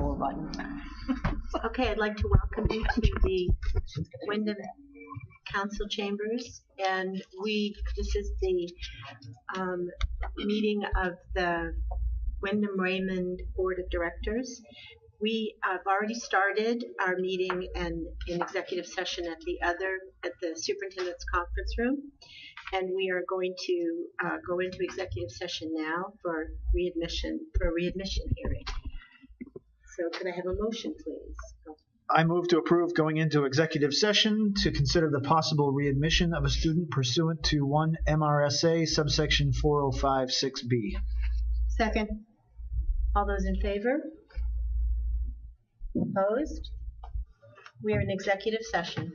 power button. Okay, I'd like to welcome you to the Wyndham Council Chambers, and this is the meeting of the Wyndham Raymond Board of Directors. We have already started our meeting and in executive session at the superintendent's conference room, and we are going to go into executive session now for a readmission hearing. So could I have a motion, please? I move to approve going into executive session to consider the possible readmission of a student pursuant to 1 MRSA subsection 4056B. Second. All those in favor? Opposed? We are in executive session.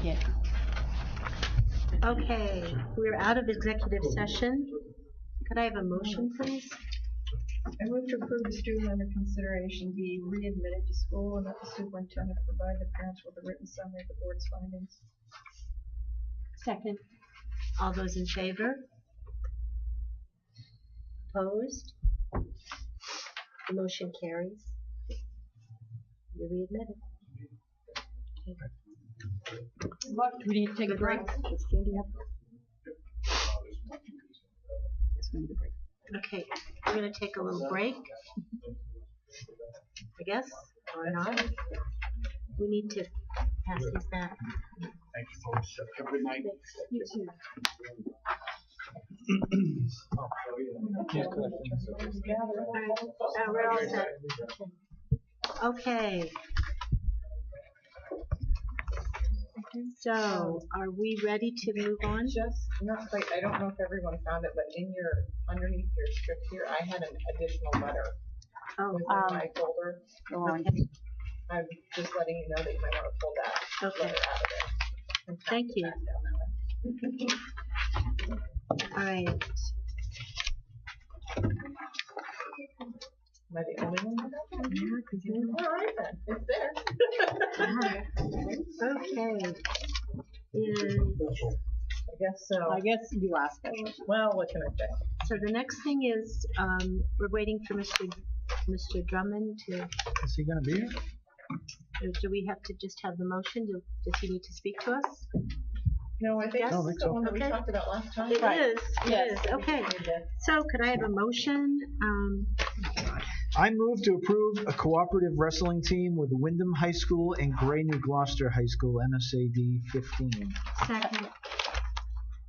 Yeah. Okay, we're out of executive session. Could I have a motion, please? I move to approve the student under consideration be readmitted to school and that the superintendent provide the parents with a written summary of the board's findings. Second. All those in favor? Opposed? The motion carries. You're readmitted. Look, we need to take a break. Does Sandy have? Yes, we need a break. Okay, we're going to take a little break, I guess, or not. We need to pass these back. Thank you, folks. Have a good night. You too. We're all set. Okay. So, are we ready to move on? Just not quite. I don't know if everyone found it, but underneath your script here, I had an additional letter. Oh, within my folder. okay. I'm just letting you know that you might want to pull that Okay. letter out of there. Thank you. All right. Am I the only one that got that? Yeah. All right then, it's there. Okay. I guess so. I guess you asked us. Well, what can I say? So the next thing is we're waiting for Mr. Drummond to. Is he going to be here? Do we have to just have the motion? Does he need to speak to us? No, I think Yes? this is the one that we Okay. talked about last time. It Right. is. Yes. It is. Okay. So could I have a motion? I move to approve a cooperative wrestling team with Wyndham High School and Gray New Gloucester High School, MSAD 15. Second.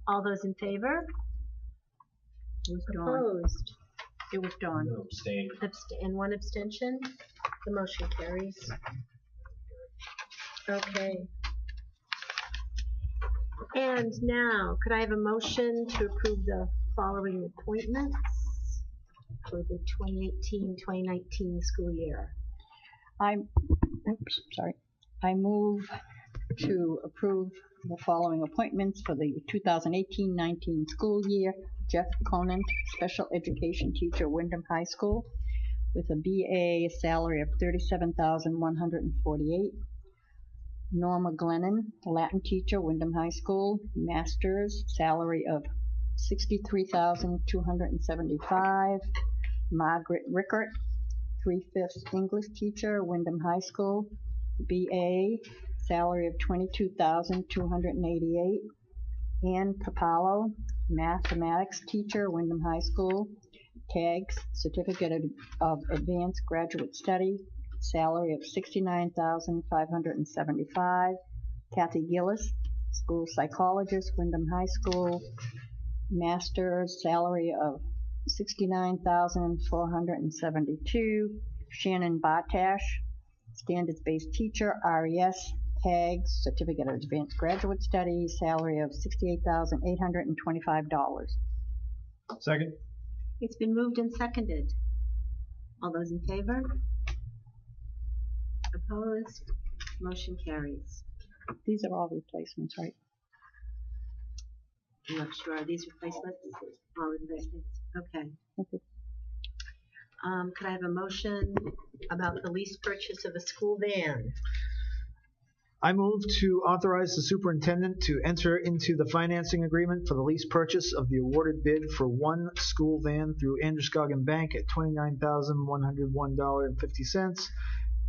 All those in favor? It was Dawn. Opposed? It was Dawn. And one abstention? The motion carries. Okay. And now, could I have a motion to approve the following appointments for the 2018-2019 school year? I move to approve the following appointments for the 2018-19 school year. Jeff Conant, special education teacher, Wyndham High School, with a BA salary of $37,148. Norma Glennon, Latin teacher, Wyndham High School, master's, salary of $63,275. Margaret Rickert, 3/5 English teacher, Wyndham High School, BA, salary of $22,288. Ann Papalo, mathematics teacher, Wyndham High School, TAGS, certificate of advanced graduate study, salary of $69,575. Kathy Gillis, school psychologist, Wyndham High School, master's, salary of $69,472. Shannon Bartash, standards-based teacher, RES, TAGS, certificate of advanced graduate study, salary of $68,825. Second. It's been moved and seconded. All those in favor? Opposed? Motion carries. These are all replacements, right? I'm not sure. Are these replacements? All replacements. Okay. Okay. Could I have a motion about the lease purchase of a school van? I move to authorize the superintendent to enter into the financing agreement for the lease purchase of the awarded bid for one school van through Androscoggin Bank at $29,101.50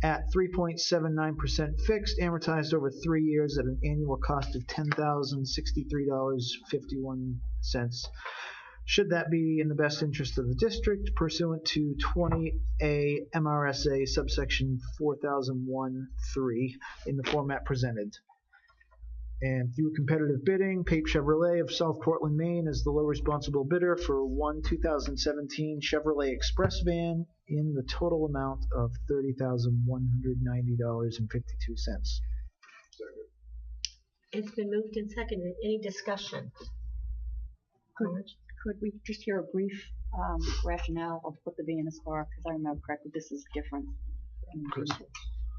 at 3.79% fixed, amortized over 3 years at an annual cost of $10,063.51. Should that be in the best interest of the district, pursuant to 20A MRSA subsection 4001(3) in the format presented. And through competitive bidding, Pape Chevrolet of South Portland, Maine is the low responsible bidder for one 2017 Chevrolet Express van in the total amount of $30,190.52. It's been moved and seconded. Any discussion? Could we just hear a brief rationale of what the van is for? Because I remember correctly, this is different than the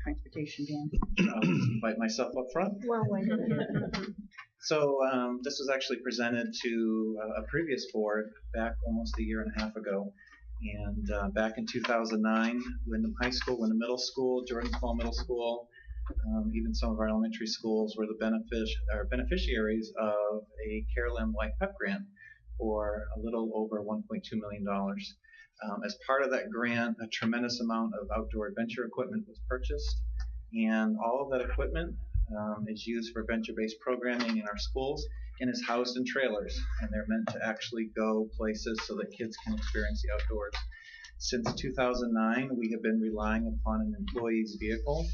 transportation van. Invite myself up front. Well, why not? So this was actually presented to a previous board back almost a year and a half ago. And back in 2009, Wyndham High School, Wyndham Middle School, Jordan Small Middle School, even some of our elementary schools were the beneficiaries of a CareLim Life Pep grant for a little over $1.2 million. As part of that grant, a tremendous amount of outdoor adventure equipment was purchased, and all of that equipment is used for venture-based programming in our schools and is housed in trailers, and they're meant to actually go places so that kids can experience the outdoors. Since 2009, we have been relying upon an employee's vehicle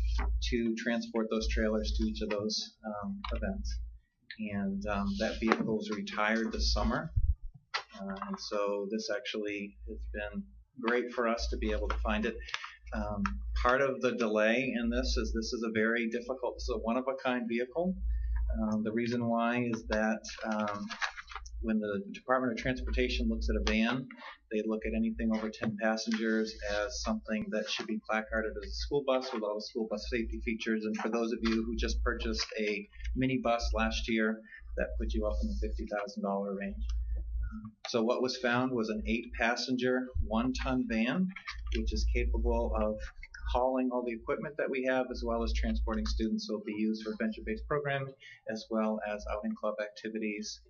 to transport those trailers to each of those events. And that vehicle was retired this summer. And so this actually has been great for us to be able to find it. Part of the delay in this is a very difficult, this is a one-of-a-kind vehicle. The reason why is that when the Department of Transportation looks at a van, they look at anything over 10 passengers as something that should be placarded as a school bus with all the school bus safety features. And for those of you who just purchased a minibus last year, that puts you up in the $50,000 range. So what was found was an 8-passenger, 1-ton van, which is capable of hauling all the equipment that we have, as well as transporting students. So it'll be used for venture-based programming, as well as outing club activities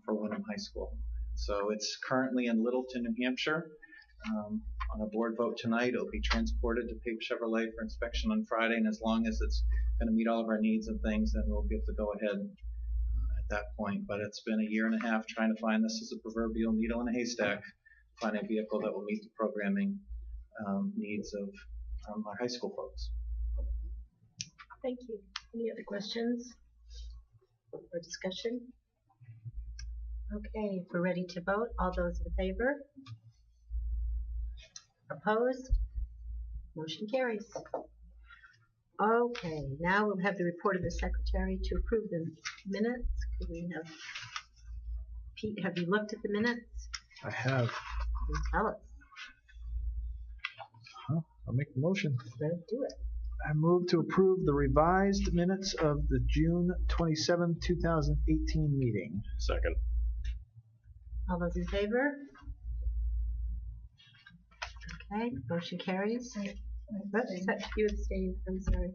for Wyndham High School. So it's currently in Littleton, New Hampshire. On a board vote tonight, it'll be transported to Pape Chevrolet for inspection on Friday, and as long as it's going to meet all of our needs and things, then we'll give the go-ahead at that point. But it's been a year and a half trying to find this as a proverbial needle in a haystack, find a vehicle that will meet the programming needs of our high school folks. Thank you. Any other questions or discussion? Okay, if we're ready to vote, all those in favor? Opposed? Motion carries. Okay, now we'll have the report of the secretary to approve the minutes. Could we have Pete, have you looked at the minutes? I have. Please tell us. I'll make the motion. Let's do it. I move to approve the revised minutes of the June 27, 2018 meeting. Second. All those in favor? Okay, motion carries. Oops, you abstained, I'm sorry.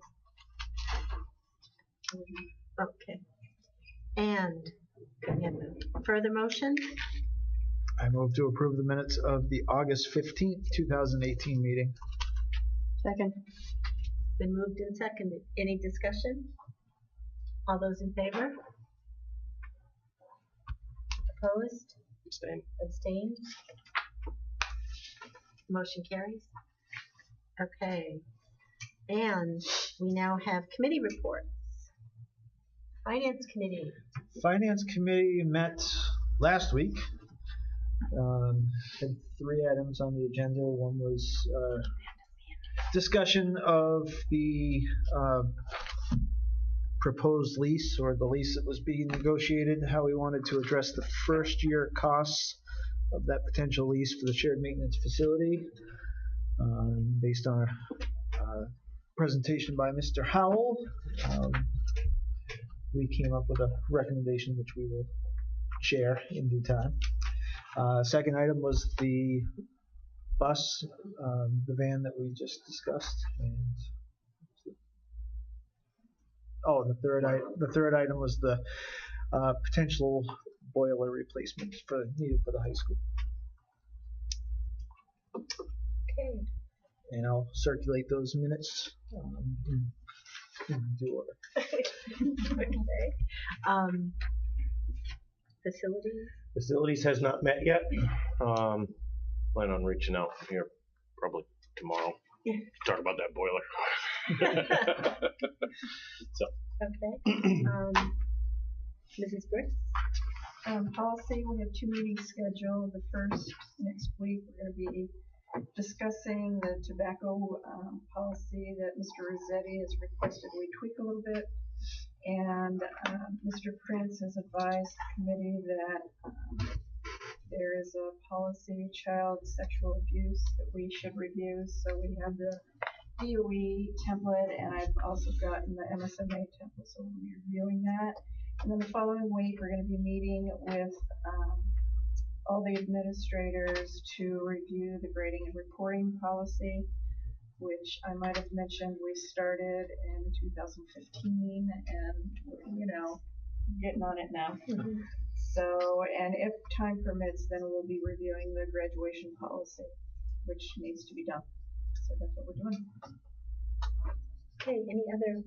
Okay. And we have a further motion? I move to approve the minutes of the August 15th, 2018 meeting. Second. Been moved and seconded. Any discussion? All those in favor? Opposed? Abstain. Abstained? Motion carries. Okay. And we now have committee reports. Finance Committee. Finance Committee met last week. Had 3 items on the agenda. One was discussion of the proposed lease, or the lease that was being negotiated, how we wanted to address the first year costs of that potential lease for the shared maintenance facility, based on a presentation by Mr. Howell. We came up with a recommendation which we will share in due time. Second item was the bus, the van that we just discussed. And Oh, and the third item was the potential boiler replacement needed for the high school. Okay. And I'll circulate those minutes in due order. Okay. Facilities? Facilities has not met yet. Plan on reaching out here probably tomorrow. Talk about that boiler. So. Okay. Mrs. Briggs? Policy, we have 2 meetings scheduled. The first next week, we're going to be discussing the tobacco policy that Mr. Rossetti has requested we tweak a little bit. And Mr. Prince has advised the committee that there is a policy, child sexual abuse, that we should review. So we have the DOE template, and I've also gotten the MSMA template, so we'll be reviewing that. And then the following week, we're going to be meeting with all the administrators to review the grading and reporting policy, which I might have mentioned we started in 2015, and, you know, getting on it now. Mm-hmm. So, and if time permits, then we'll be reviewing the graduation policy, which needs to be done. So that's what we're doing. Okay, any other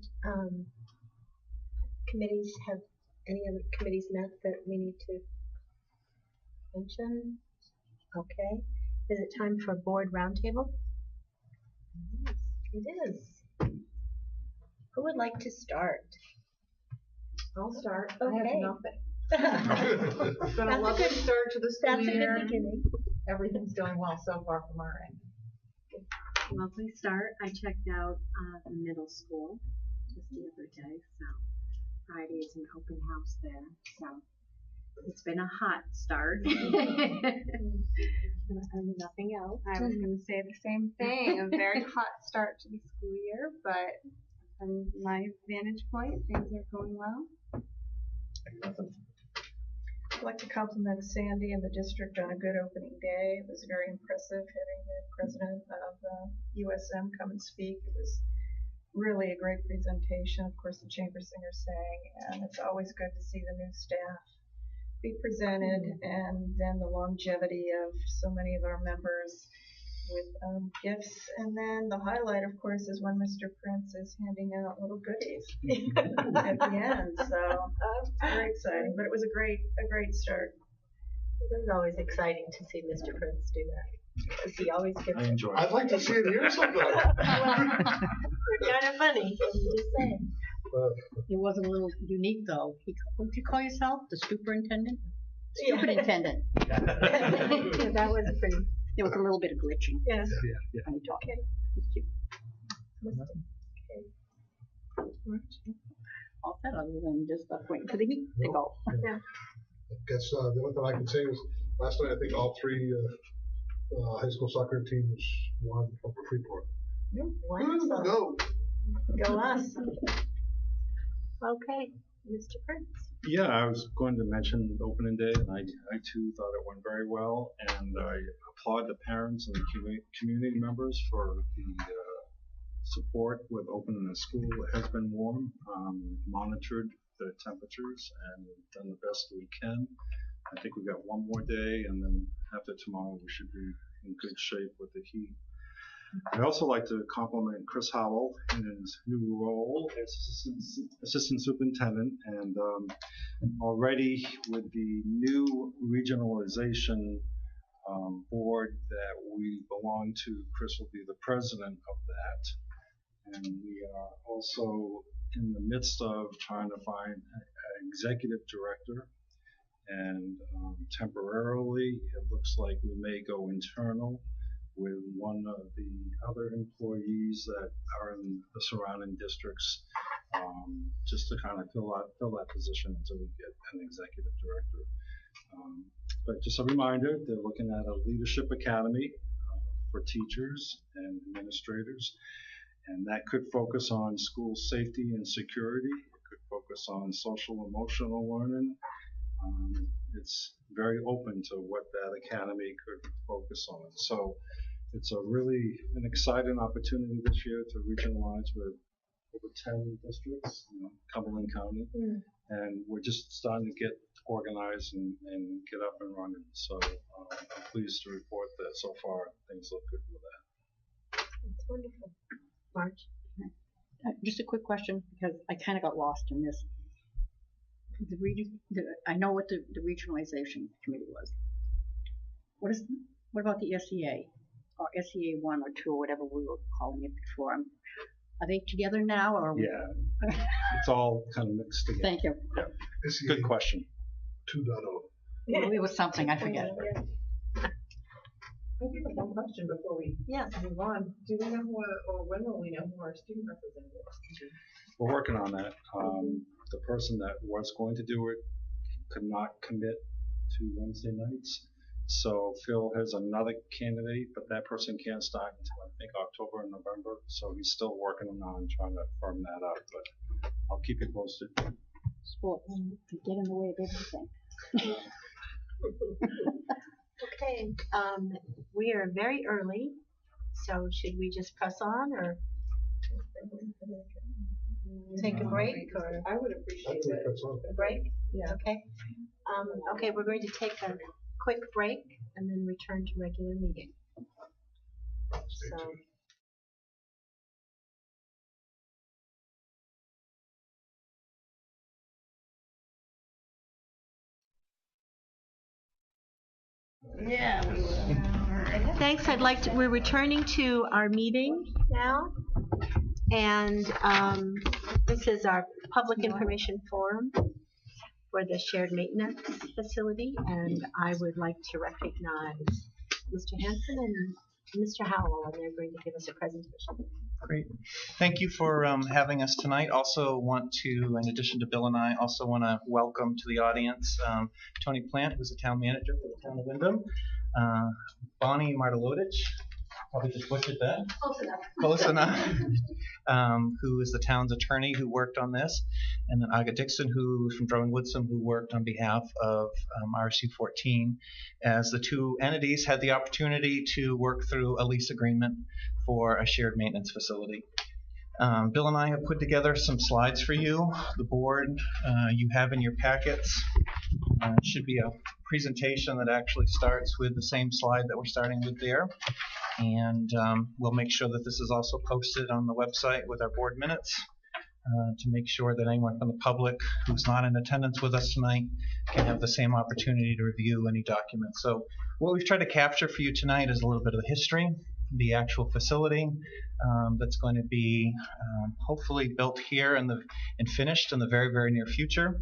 committees have any other committees met that we need to mention? Okay. Is it time for board roundtable? Yes, it is. Who would like to start? I'll start. Okay. I have nothing. It's been a lovely start to the school That's a year. good beginning. Everything's going well so far from our end. Lovely start. I checked out the middle school just the other day, so Friday is an open house there. So it's been a hot start. Nothing else. I was going to say the same thing. A very hot start to the school year, but from my vantage point, things are going well. I'd like to compliment Sandy and the district on a good opening day. It was very impressive having the president of USM come and speak. It was really a great presentation. Of course, the chamber singer sang, and it's always good to see the new staff be presented, and then the longevity of so many of our members with gifts. And then the highlight, of course, is when Mr. Prince is handing out little goodies at the end. So very exciting, but it was a great start. It is always exciting to see Mr. Prince do that, because he always gets I enjoy it. I'd like to see it here sometime. You're kind of funny. I'm just saying. It was a little unique, though. What did you call yourself? The superintendent? Yeah. Superintendent. Yeah, that was pretty. There was a little bit of glitching. Yes. Yeah. When you talk. Okay. It's cute. Okay. All that other than just waiting for the heat to go. Yeah. I guess the only thing I can say was last night I think all 3 high school soccer teams won over Freeport. Wonderful. Go! Go us. Okay, Mr. Prince. Yeah, I was going to mention opening day, and I too thought it went very well, and I applaud the parents and the community members for the support with opening the school. It has been warm. Monitored the temperatures and done the best we can. I think we got one more day, and then after tomorrow we should be in good shape with the heat. I'd also like to compliment Chris Howell in his new role as assistant superintendent, and already with the new regionalization board that we belong to, Chris will be the president of that. And we are also in the midst of trying to find an executive director, and temporarily it looks like we may go internal with one of the other employees that are in the surrounding districts, just to kind of fill that position until we get an executive director. But just a reminder, they're looking at a leadership academy for teachers and administrators, and that could focus on school safety and security. It could focus on social emotional learning. It's very open to what that academy could focus on. So it's a really an exciting opportunity this year to regionalize with over 10 districts, Cumberland County, and we're just starting to get organized and get up and running. So I'm pleased to report that so far things look good with that. That's wonderful. Marge? Just a quick question, because I kind of got lost in this. I know what the regionalization committee was. What about the SEA, or SEA 1 or 2, or whatever we were calling it before? Are they together now, or? Yeah, it's all kind of mixed together. Thank you. Yeah, it's a good question. 2.0. It was something, I forget. I do have one question before we move on. Do we know or when will we know who our student representatives? We're working on that. The person that was going to do it could not commit to Wednesday nights. So Phil has another candidate, but that person can't start until I think October and November. So he's still working on trying to firm that up, but I'll keep you posted. Sports can get in the way of everything. Okay, we are very early, so should we just press on or take a break? Or I would appreciate a break? Yeah. Okay. Okay, we're going to take a quick break and then return to regular meeting. So. Yeah. Thanks. We're returning to our meeting now, and this is our public information forum for the shared maintenance facility, and I would like to recognize Mr. Hanson and Mr. Howell, and they're going to give us a presentation. Great. Thank you for having us tonight. Also want to, in addition to Bill and I, also want to welcome to the audience Tony Plant, who's the town manager for the town of Wyndham, Bonnie Martelodich, probably just butchered that. Close enough. Who is the town's attorney who worked on this, and then Aga Dixon, who's from Drummond Woodsum, who worked on behalf of RSU 14, as the two entities had the opportunity to work through a lease agreement for a shared maintenance facility. Bill and I have put together some slides for you. The board you have in your packets. It should be a presentation that actually starts with the same slide that we're starting with there. And we'll make sure that this is also posted on the website with our board minutes to make sure that anyone from the public who's not in attendance with us tonight can have the same opportunity to review any documents. So what we've tried to capture for you tonight is a little bit of the history, the actual facility that's going to be hopefully built here and finished in the very, very near future.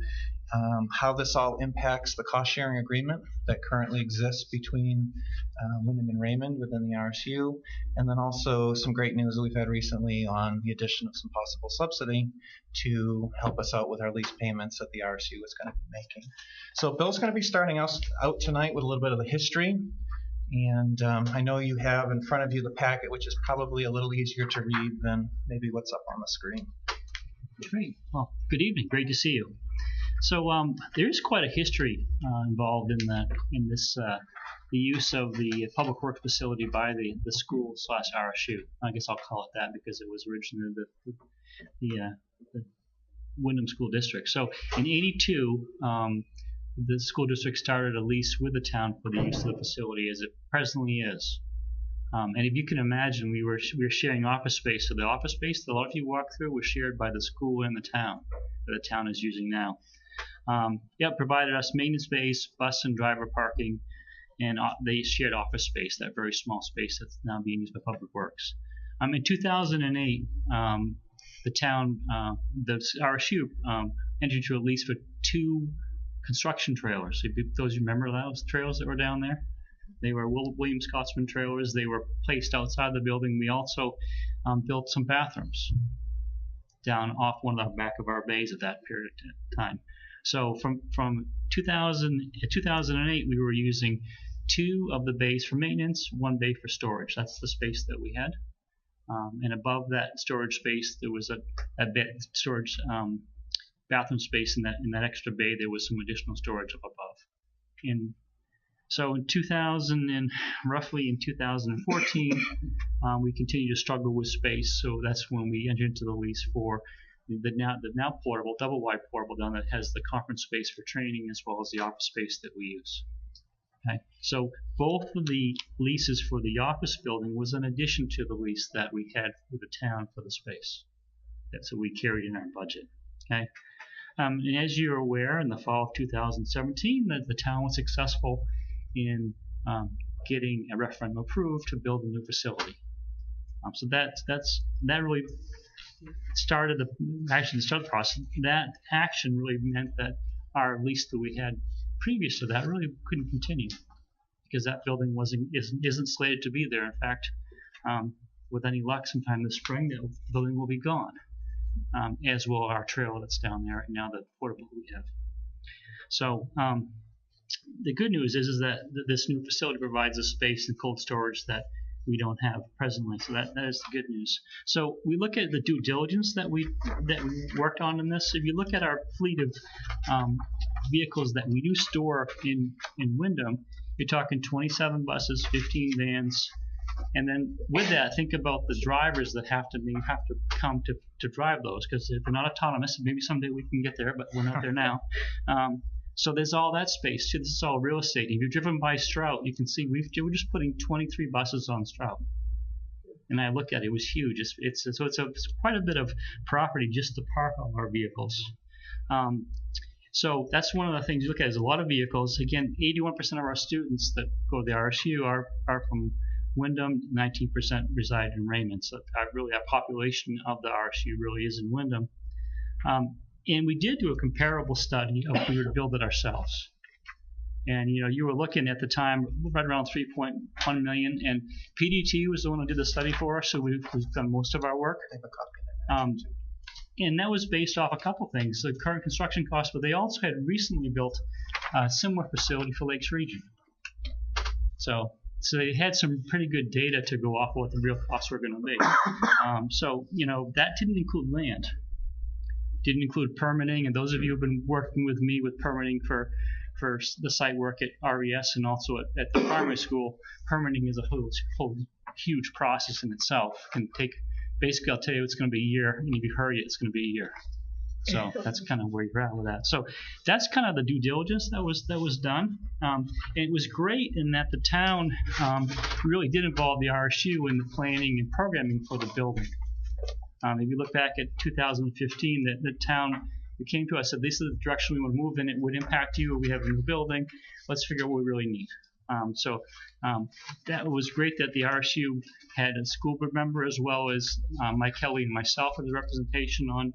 How this all impacts the cost-sharing agreement that currently exists between Wyndham and Raymond within the RSU, and then also some great news that we've had recently on the addition of some possible subsidy to help us out with our lease payments that the RSU is going to be making. So Bill's going to be starting us out tonight with a little bit of the history, and I know you have in front of you the packet, which is probably a little easier to read than maybe what's up on the screen. Great. Well, good evening. Great to see you. So there is quite a history involved in this the use of the public works facility by the school / RSU. I guess I'll call it that because it was originally the Wyndham School District. So in '82, the school district started a lease with the town for the use of the facility as it presently is. And if you can imagine, we were sharing office space. So the office space that a lot of you walk through was shared by the school and the town that the town is using now. Provided us maintenance space, bus and driver parking, and they shared office space, that very small space that's now being used by Public Works. In 2008, the town, the RSU entered into a lease for 2 construction trailers. If those you remember those trailers that were down there? They were William Scotsman trailers. They were placed outside the building. We also built some bathrooms down off one of the back of our bays at that period of time. So from 2008, we were using 2 of the bays for maintenance, 1 bay for storage. That's the space that we had. And above that storage space, there was a bed storage bathroom space in that extra bay. There was some additional storage up above. In So in 2000 and roughly in 2014, we continued to struggle with space. So that's when we entered into the lease for the now portable, double wide portable down that has the conference space for training as well as the office space that we use. Okay. So both of the leases for the office building was in addition to the lease that we had with the town for the space. That's what we carried in our budget. Okay. And as you're aware, in the fall of 2017, the town was successful in getting a referendum approved to build a new facility. So that really started the process. That action really meant that our lease that we had previous to that really couldn't continue because that building isn't slated to be there. In fact, with any luck, sometime this spring, the building will be gone, as will our trailer that's down there right now, the portable we have. So the good news is that this new facility provides a space and cold storage that we don't have presently. So that is the good news. So we look at the due diligence that we worked on in this. If you look at our fleet of vehicles that we do store in Windham, you're talking 27 buses, 15 vans, and then with that, think about the drivers that have to come to drive those, because if they're not autonomous, maybe someday we can get there, but we're not there now. So there's all that space too. This is all real estate. If you've driven by Strout, you can see we're just putting 23 buses on Strout. And I looked at it; it was huge. It's quite a bit of property just to park all our vehicles. So that's one of the things you look at is a lot of vehicles. Again, 81% of our students that go to the RSU are from Windham. 19% reside in Raymond. So really, our population of the RSU really is in Windham. And we did do a comparable study if we were to build it ourselves. And you were looking at the time right around 3.1 million, and PDT was the one who did the study for us, so we've done most of our work. And that was based off a couple things: the current construction costs, but they also had recently built a similar facility for Lakes Region. So they had some pretty good data to go off of what the real costs were going to be. That didn't include land. Didn't include permitting, and those of you who've been working with me with permitting for the site work at RES and also at the primary school, permitting is a whole huge process in itself. It can take, basically, I'll tell you it's going to be a year, and if you hurry, it's going to be a year. So that's kind of where you're at with that. So that's kind of the due diligence that was done. And it was great in that the town really did involve the RSU in the planning and programming for the building. If you look back at 2015, the town came to us and said, this is the direction we want to move in. It would impact you. We have a new building. Let's figure out what we really need. That was great that the RSU had a school board member as well as Mike Kelly and myself as a representation on,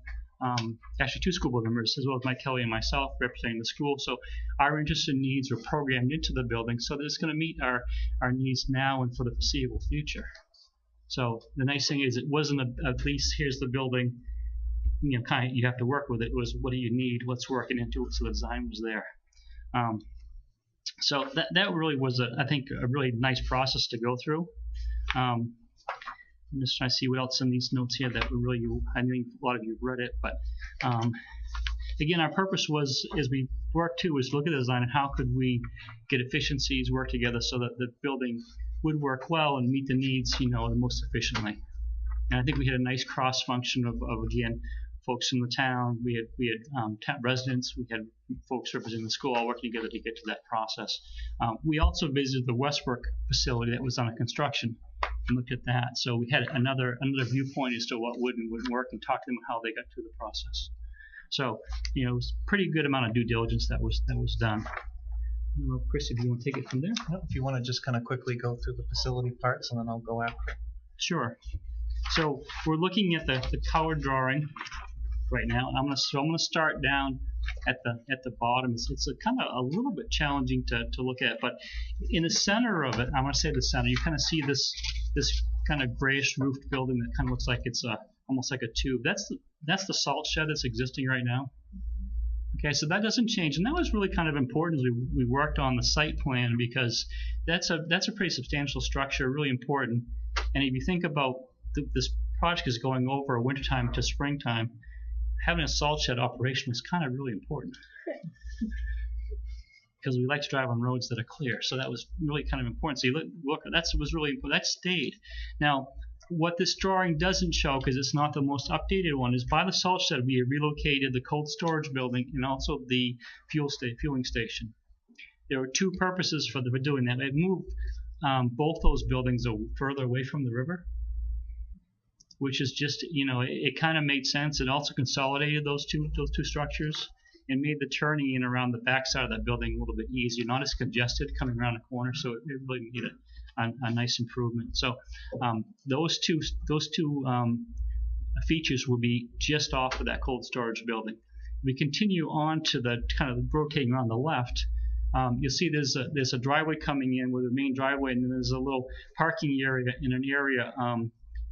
actually two school board members as well as Mike Kelly and myself representing the school. So our interests and needs were programmed into the building so that it's going to meet our needs now and for the foreseeable future. So the nice thing is it wasn't at least here's the building, you have to work with it. It was what do you need, what's working into it, so the design was there. So that really was, I think, a really nice process to go through. I'm just trying to see what else in these notes here that really, I think a lot of you have read it, but again, our purpose was, as we worked to, was look at the design and how could we get efficiencies, work together so that the building would work well and meet the needs, the most efficiently. And I think we had a nice cross function of again, folks from the town. We had residents. We had folks representing the school all working together to get to that process. We also visited the Westbrook facility that was under construction and looked at that. So we had another viewpoint as to what would and wouldn't work and talked to them how they got through the process. So it was a pretty good amount of due diligence that was done. I don't know, Chris, if you want to take it from there. If you want to just kind of quickly go through the facility parts, and then I'll go after. Sure. So we're looking at the color drawing right now, and I'm going to start down at the bottom. It's kind of a little bit challenging to look at, but in the center of it, I'm going to say the center. You kind of see this kind of grayish roofed building that kind of looks like it's almost like a tube. That's the salt shed that's existing right now. Okay, so that doesn't change, and that was really kind of important as we worked on the site plan because that's a pretty substantial structure, really important. And if you think about this project is going over wintertime to springtime, having a salt shed operation is kind of really important. because we like to drive on roads that are clear. So that was really kind of important. So you look, that was really important. That stayed. Now, what this drawing doesn't show, because it's not the most updated one, is by the salt shed we relocated the cold storage building and also the fueling station. There were two purposes for doing that. It moved both those buildings further away from the river, which is just, it kind of made sense. It also consolidated those two structures and made the turning in around the backside of that building a little bit easier, not as congested coming around the corner. So it really made a nice improvement. So those two features will be just off of that cold storage building. We continue on to the kind of rotating around the left. You'll see there's a driveway coming in with a main driveway, and then there's a little parking area in an area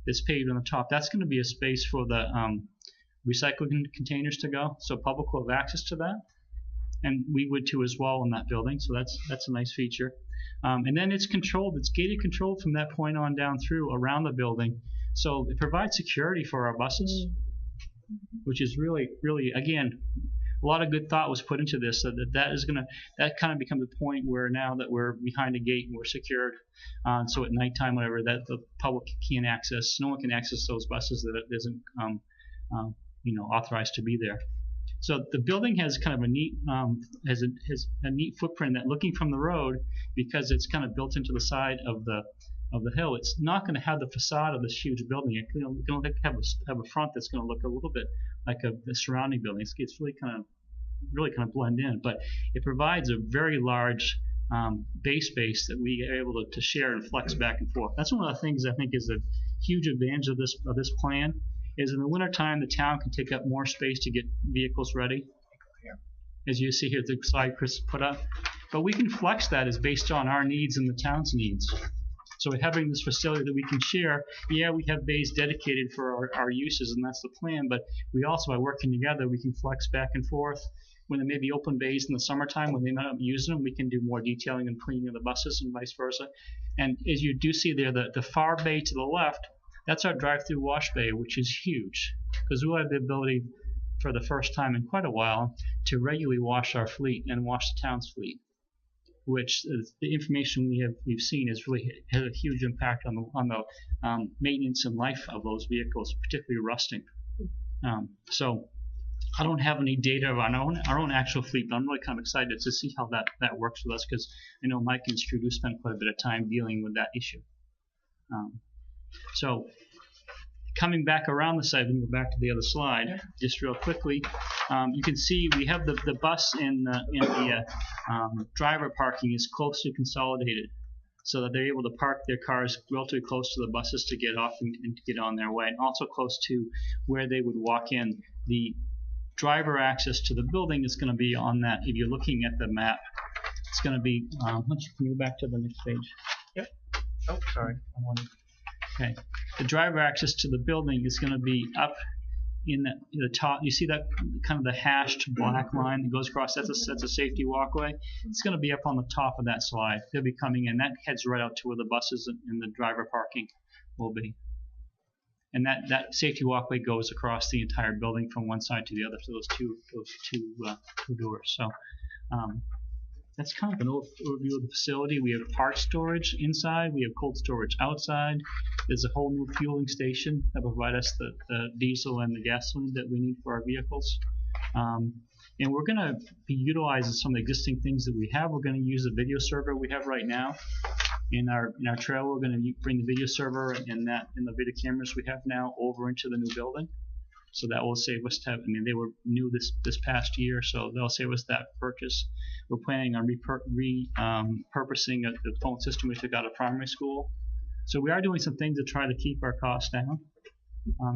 that's paved on the top. That's going to be a space for the recycling containers to go, so public will have access to that, and we would too as well in that building. So that's a nice feature. And then it's gated controlled from that point on down through around the building, so it provides security for our buses, which is really, really, again, a lot of good thought was put into this, so that kind of becomes a point where now that we're behind a gate and we're secured, so at nighttime, whatever, that the public can't access, no one can access those buses that it isn't authorized to be there. So the building has kind of a neat has a neat footprint that, looking from the road, because it's kind of built into the side of the hill, it's not going to have the facade of this huge building. It's going to have a front that's going to look a little bit like the surrounding buildings. It's really kind of blend in, but it provides a very large base space that we are able to share and flex back and forth. That's one of the things I think is a huge advantage of this plan. Is in the wintertime, the town can take up more space to get vehicles ready. As you see here, the slide Chris put up. But we can flex that as based on our needs and the town's needs. So having this facility that we can share, we have bays dedicated for our uses, and that's the plan, but we also, by working together, we can flex back and forth. When there may be open bays in the summertime, when they might not be using them, we can do more detailing and cleaning of the buses and vice versa. And as you do see there, the far bay to the left, that's our drive-through wash bay, which is huge, because we'll have the ability, for the first time in quite a while, to regularly wash our fleet and wash the town's fleet, which the information we've seen has a huge impact on the maintenance and life of those vehicles, particularly rusting. So I don't have any data on our own actual fleet, but I'm really kind of excited to see how that works with us, because I know Mike and Stu do spend quite a bit of time dealing with that issue. So coming back around the side, we can go back to the other slide just real quickly. You can see we have the bus in the driver parking is closely consolidated, so that they're able to park their cars relatively close to the buses to get off and to get on their way, and also close to where they would walk in. The driver access to the building is going to be on that. If you're looking at the map, it's going to be. Can you go back to the next page? Yep. Oh, sorry. Okay. The driver access to the building is going to be up in the top. You see that kind of the hashed black line that goes across? That's a safety walkway. It's going to be up on the top of that slide. They'll be coming in. That heads right out to where the buses and the driver parking will be. And that safety walkway goes across the entire building from one side to the other, so those two doors. So that's kind of an overview of the facility. We have parts storage inside. We have cold storage outside. There's a whole new fueling station that will provide us the diesel and the gasoline that we need for our vehicles. And we're going to be utilizing some of the existing things that we have. We're going to use the video server we have right now. In our trail, we're going to bring the video server and the video cameras we have now over into the new building. So that will save us time. I mean, they were new this past year, so they'll save us that purchase. We're planning on repurposing the phone system we took out of primary school. So we are doing some things to try to keep our costs down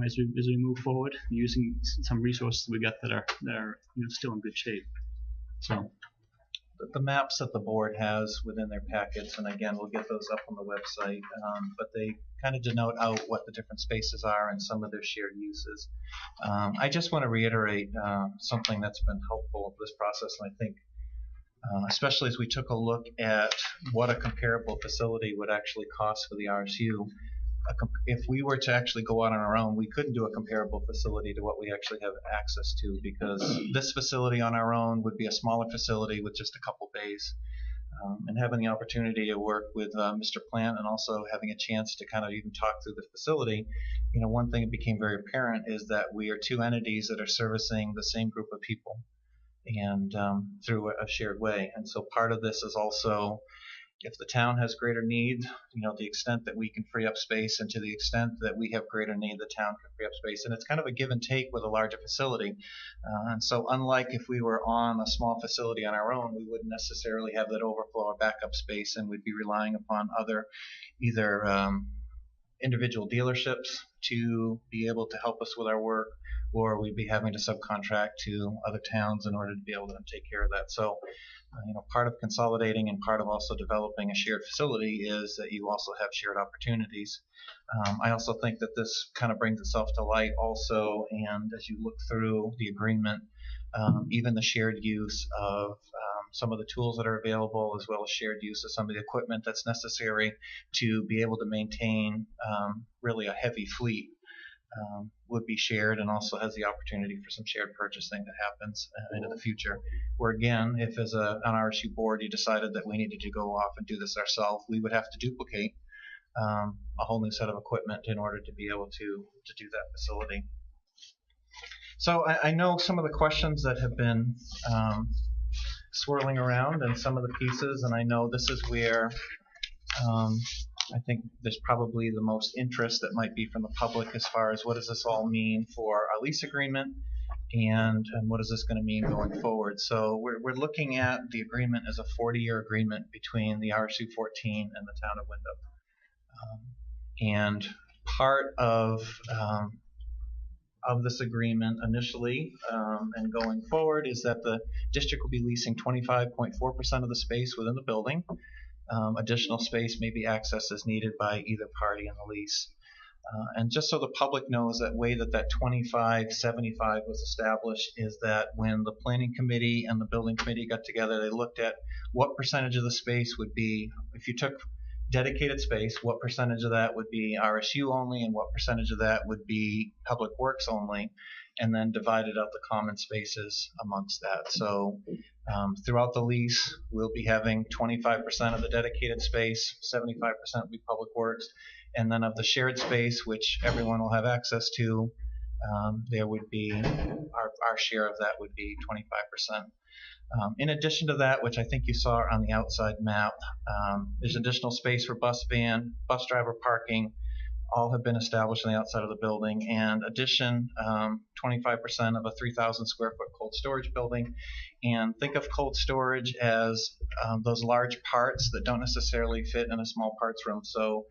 as we move forward, using some resources we got that are still in good shape. So the maps that the board has within their packets, and again, we'll get those up on the website, but they kind of denote out what the different spaces are and some of their shared uses. I just want to reiterate something that's been helpful of this process, and I think especially as we took a look at what a comparable facility would actually cost for the RSU. if we were to actually go out on our own, we couldn't do a comparable facility to what we actually have access to, because this facility on our own would be a smaller facility with just a couple bays. And having the opportunity to work with Mr. Plant and also having a chance to kind of even talk through the facility, one thing that became very apparent is that we are two entities that are servicing the same group of people, and through a shared way. And so part of this is also, if the town has greater need, the extent that we can free up space, and to the extent that we have greater need, the town can free up space. And it's kind of a give and take with a larger facility. And so unlike if we were on a small facility on our own, we wouldn't necessarily have that overflow or backup space, and we'd be relying upon either individual dealerships to be able to help us with our work, or we'd be having to subcontract to other towns in order to be able to take care of that. So part of consolidating and part of also developing a shared facility is that you also have shared opportunities. I also think that this kind of brings itself to light also, and as you look through the agreement, even the shared use of some of the tools that are available, as well as shared use of some of the equipment that's necessary to be able to maintain really a heavy fleet, would be shared, and also has the opportunity for some shared purchasing that happens into the future. Where again, if as an RSU board you decided that we needed to go off and do this ourselves, we would have to duplicate a whole new set of equipment in order to be able to do that facility. So I know some of the questions that have been swirling around and some of the pieces, and I know this is where I think there's probably the most interest that might be from the public as far as what does this all mean for our lease agreement, and what is this going to mean going forward. So we're looking at the agreement as a 40-year agreement between the RSU 14 and the town of Windham. And part of this agreement initially and going forward is that the district will be leasing 25.4% of the space within the building. Additional space may be accessed as needed by either party in the lease. And just so the public knows, that way that 25-75 was established is that when the planning committee and the building committee got together, they looked at what percentage of the space would be, if you took dedicated space, what percentage of that would be RSU only, and what percentage of that would be public works only, and then divided up the common spaces amongst that. So throughout the lease, we'll be having 25% of the dedicated space, 75% will be public works, and then of the shared space, which everyone will have access to, there would be our share of that would be 25%. In addition to that, which I think you saw on the outside map, there's additional space for bus driver parking. All have been established on the outside of the building, and addition 25% of a 3,000 square foot cold storage building. And think of cold storage as those large parts that don't necessarily fit in a small parts room. So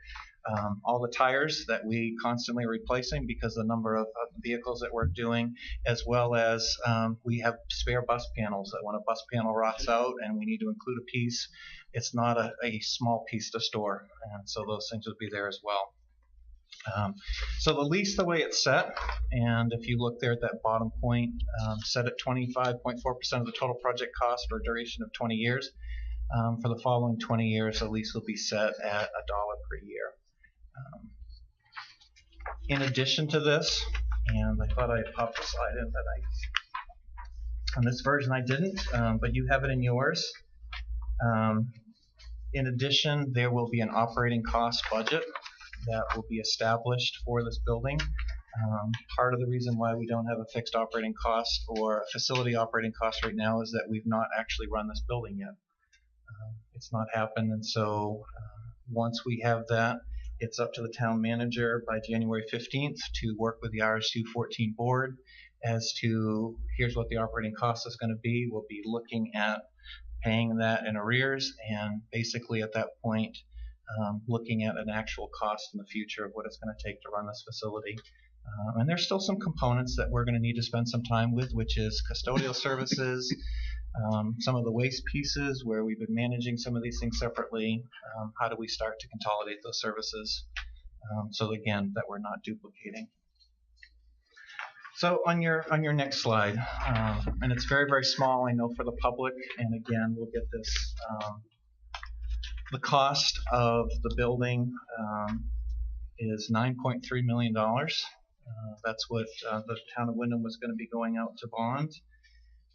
all the tires that we constantly are replacing because the number of vehicles that we're doing, as well as we have spare bus panels that when a bus panel rots out and we need to include a piece, it's not a small piece to store, and so those things would be there as well. So the lease, the way it's set, and if you look there at that bottom point, set at 25.4% of the total project cost for a duration of 20 years. For the following 20 years, the lease will be set at $1 per year. In addition to this, and I thought I had popped a slide in, but on this version I didn't, but you have it in yours. In addition, there will be an operating cost budget that will be established for this building. Part of the reason why we don't have a fixed operating cost or a facility operating cost right now is that we've not actually run this building yet. It's not happened, and so once we have that, it's up to the town manager by January 15th to work with the RSU 14 board as to here's what the operating cost is going to be. We'll be looking at paying that in arrears, and basically at that point looking at an actual cost in the future of what it's going to take to run this facility. And there's still some components that we're going to need to spend some time with, which is custodial services, some of the waste pieces where we've been managing some of these things separately. How do we start to consolidate those services so again that we're not duplicating. So on your next slide, and it's very, very small, I know, for the public, and again we'll get this, the cost of the building is $9.3 million. That's what the town of Wyndham was going to be going out to bond.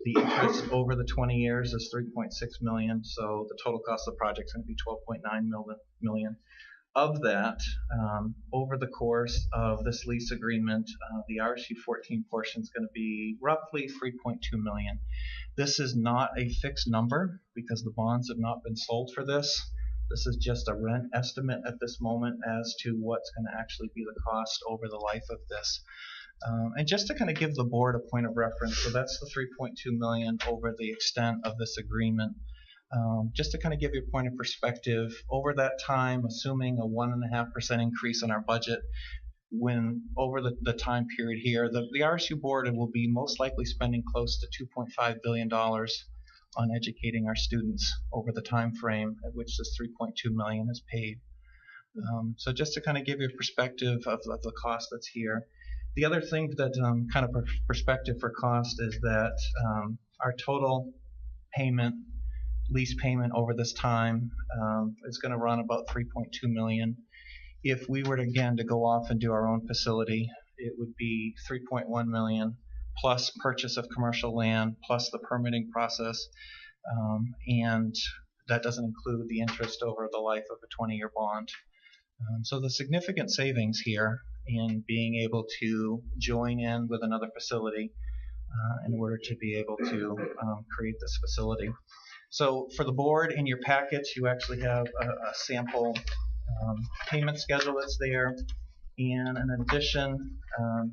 The interest over the 20 years is $3.6 million, so the total cost of the project is going to be $12.9 million. Of that, over the course of this lease agreement, the RSU 14 portion is going to be roughly $3.2 million. This is not a fixed number because the bonds have not been sold for this. This is just a rent estimate at this moment as to what's going to actually be the cost over the life of this. And just to kind of give the board a point of reference, so that's the $3.2 million over the extent of this agreement. Just to kind of give you a point of perspective, over that time, assuming a 1.5% increase in our budget, when over the time period here, the RSU board will be most likely spending close to $2.5 billion on educating our students over the time frame at which this $3.2 million is paid. So just to kind of give you a perspective of the cost that's here. The other thing that kind of perspective for cost is that our total payment, lease payment over this time is going to run about $3.2 million. If we were to, again, to go off and do our own facility, it would be $3.1 million plus purchase of commercial land plus the permitting process, and that doesn't include the interest over the life of a 20-year bond. So the significant savings here in being able to join in with another facility in order to be able to create this facility. So for the board, in your packets, you actually have a sample payment schedule that's there. And in addition,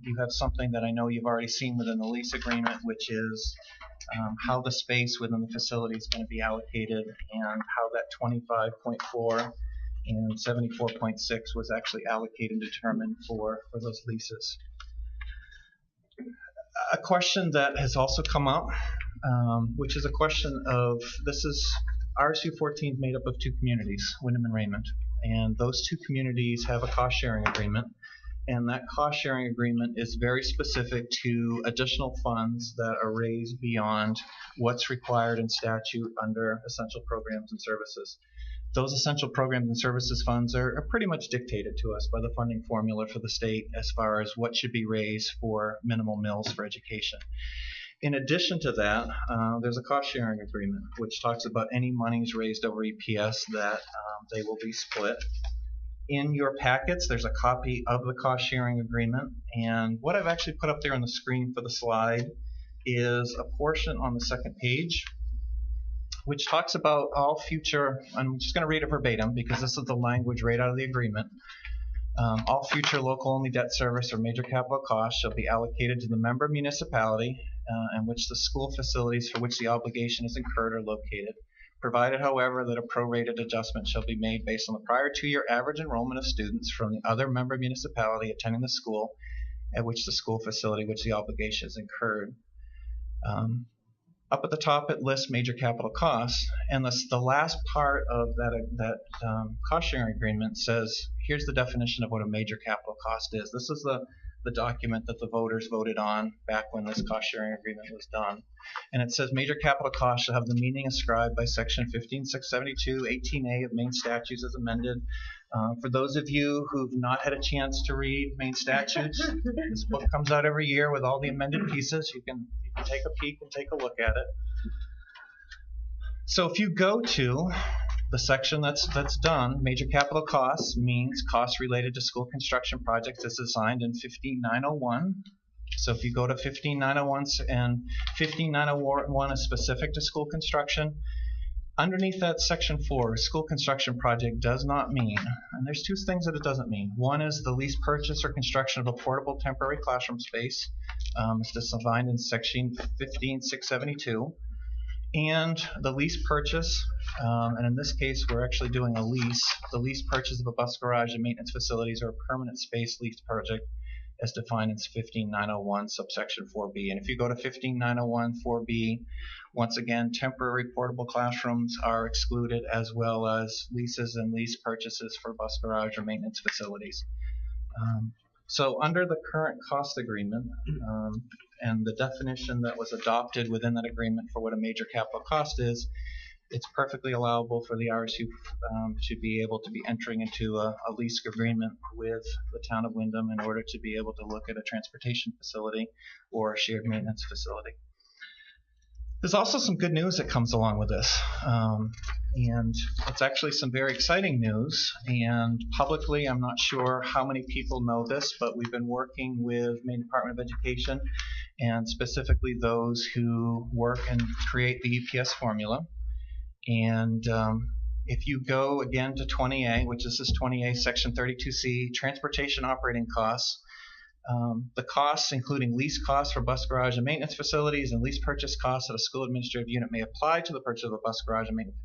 you have something that I know you've already seen within the lease agreement, which is how the space within the facility is going to be allocated and how that 25.4 and 74.6 was actually allocated and determined for those leases. A question that has also come up, which is a question of, this is RSU 14 made up of two communities, Wyndham and Raymond, and those two communities have a cost sharing agreement, and that cost sharing agreement is very specific to additional funds that are raised beyond what's required in statute under essential programs and services. Those essential programs and services funds are pretty much dictated to us by the funding formula for the state as far as what should be raised for minimal mills for education. In addition to that, there's a cost sharing agreement which talks about any monies raised over EPS that they will be split. In your packets, there's a copy of the cost sharing agreement, and what I've actually put up there on the screen for the slide is a portion on the second page which talks about all future, I'm just going to read it verbatim because this is the language right out of the agreement. All future local-only debt service or major capital costs shall be allocated to the member municipality in which the school facilities for which the obligation is incurred are located, provided, however, that a prorated adjustment shall be made based on the prior 2-year average enrollment of students from the other member municipality attending the school at which the school facility which the obligation is incurred. Up at the top, it lists major capital costs, and the last part of that cost sharing agreement says, here's the definition of what a major capital cost is. This is the document that the voters voted on back when this cost sharing agreement was done. And it says major capital costs shall have the meaning ascribed by section 15672 18A of Maine statutes as amended. For those of you who've not had a chance to read Maine statutes, this book comes out every year with all the amended pieces. You can take a peek and take a look at it. So if you go to the section that's done, major capital costs means costs related to school construction projects as assigned in 15901. So if you go to 15901, and 15901 is specific to school construction, underneath that section 4, school construction project does not mean, and there's two things that it doesn't mean. One is the lease, purchase, or construction of a portable temporary classroom space. It's defined in section 15672. And the lease purchase, and in this case we're actually doing a lease, the lease purchase of a bus garage and maintenance facilities or a permanent space lease project as defined in 15901 subsection 4B. And if you go to 15901 4B, once again temporary portable classrooms are excluded, as well as leases and lease purchases for bus garage or maintenance facilities. So under the current cost agreement and the definition that was adopted within that agreement for what a major capital cost is, it's perfectly allowable for the RSU to be able to be entering into a lease agreement with the town of Windham in order to be able to look at a transportation facility or a shared maintenance facility. There's also some good news that comes along with this, and it's actually some very exciting news. And publicly, I'm not sure how many people know this, but we've been working with Maine Department of Education, and specifically those who work and create the EPS formula. And if you go again to 20A, which is this 20A Section 32C, transportation operating costs, the costs, including lease costs for bus garage and maintenance facilities and lease purchase costs that a school administrative unit may apply to the purchase of a bus garage and maintenance,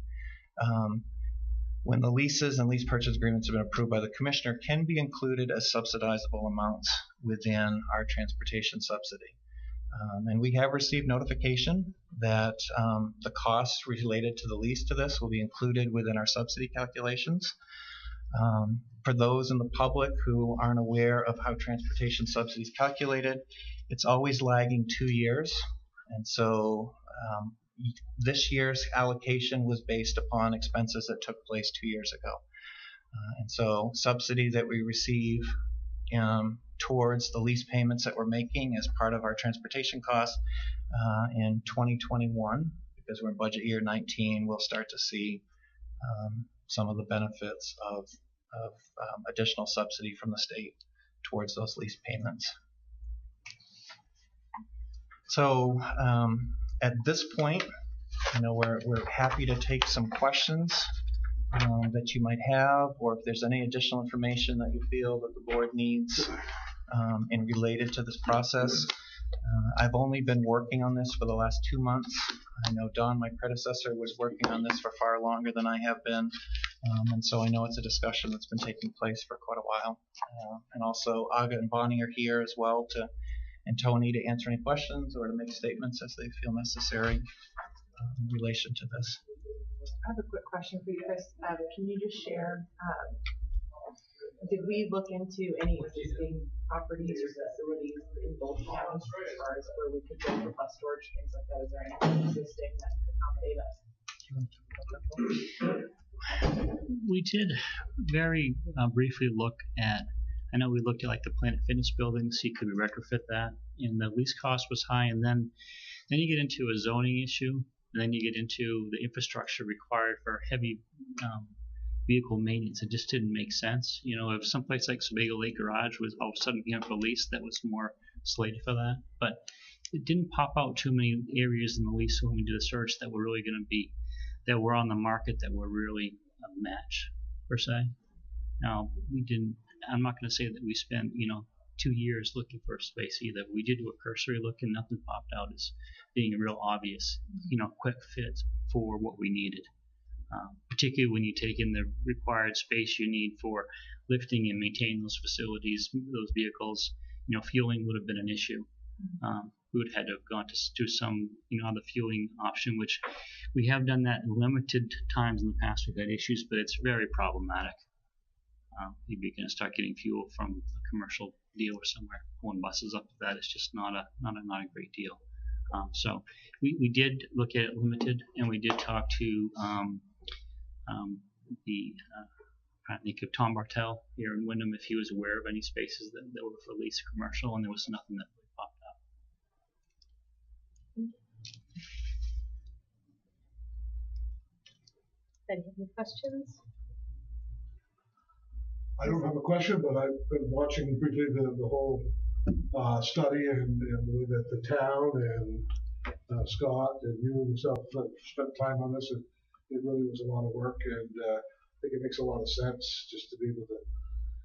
when the leases and lease purchase agreements have been approved by the commissioner, can be included as subsidizable amounts within our transportation subsidy. And we have received notification that the costs related to the lease to this will be included within our subsidy calculations. For those in the public who aren't aware of how transportation subsidy is calculated, it's always lagging 2 years. And so this year's allocation was based upon expenses that took place 2 years ago. And so subsidy that we receive towards the lease payments that we're making as part of our transportation costs in 2021, because we're in budget year 19, we'll start to see some of the benefits of additional subsidy from the state towards those lease payments. So at this point, we're happy to take some questions that you might have, or if there's any additional information that you feel that the board needs and related to this process. I've only been working on this for the last 2 months. I know Don, my predecessor, was working on this for far longer than I have been, and so I know it's a discussion that's been taking place for quite a while. And also, Aga and Bonnie are here as well, and Tony, to answer any questions or to make statements as they feel necessary in relation to this. I have a quick question for you, Chris. Can you just share, did we look into any existing properties or facilities in both towns as far as where we could go for bus storage, things like that? Is there anything existing that could accommodate us? We did very briefly look at, I know we looked at like the Planet Fitness building, see could we retrofit that, and the lease cost was high, and then you get into a zoning issue, and then you get into the infrastructure required for heavy vehicle maintenance. It just didn't make sense. If someplace like Sebago Lake Garage was all of a sudden for lease, that was more slated for that. But it didn't pop out too many areas in the lease when we did a search that were really going to be, that were on the market that were really a match, per se. Now, we didn't, I'm not going to say that we spent, 2 years looking for a space either. We did do a cursory look and nothing popped out as being a real obvious, quick fit for what we needed. Particularly when you take in the required space you need for lifting and maintaining those facilities, those vehicles. Fueling would have been an issue. We would have had to have gone to some, other fueling option, which we have done that limited times in the past. We've had issues, but it's very problematic. You'd be going to start getting fuel from a commercial dealer somewhere. Pulling buses up to that is just not a great deal. So we did look at it limited, and we did talk to I think of Tom Bartel here in Windham, if he was aware of any spaces that were for lease commercial, and there was nothing that really popped up. Any questions? I don't have a question, but I've been watching briefly the whole study and the way that the town and Scott and you and yourself have spent time on this. It really was a lot of work, and I think it makes a lot of sense just to be able to,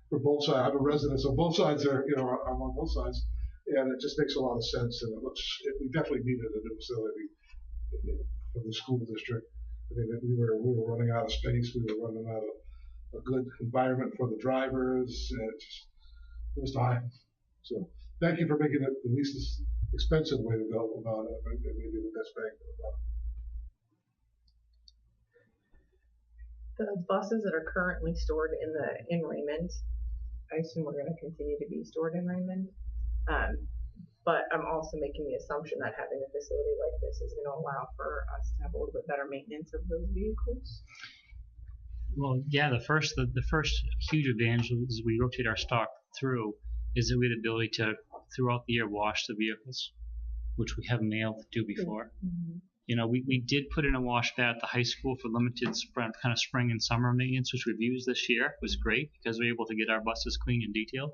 for both sides. I'm a resident, so both sides are, I'm on both sides, and it just makes a lot of sense. And we definitely needed a new facility for the school district. I mean, we were running out of space. We were running out of a good environment for the drivers. It was time. So thank you for making it the least expensive way to go about it, and maybe the best bang for the buck. The buses that are currently stored in Raymond, I assume we're going to continue to be stored in Raymond. But I'm also making the assumption that having a facility like this is going to allow for us to have a little bit better maintenance of those vehicles. Well, yeah, the first huge advantage is we rotate our stock through is that we had the ability to throughout the year wash the vehicles, which we haven't been able to do before. Mm-hmm. You know, we did put in a wash pad at the high school for limited kind of spring and summer maintenance, which we've used this year. It was great because we were able to get our buses clean and detailed.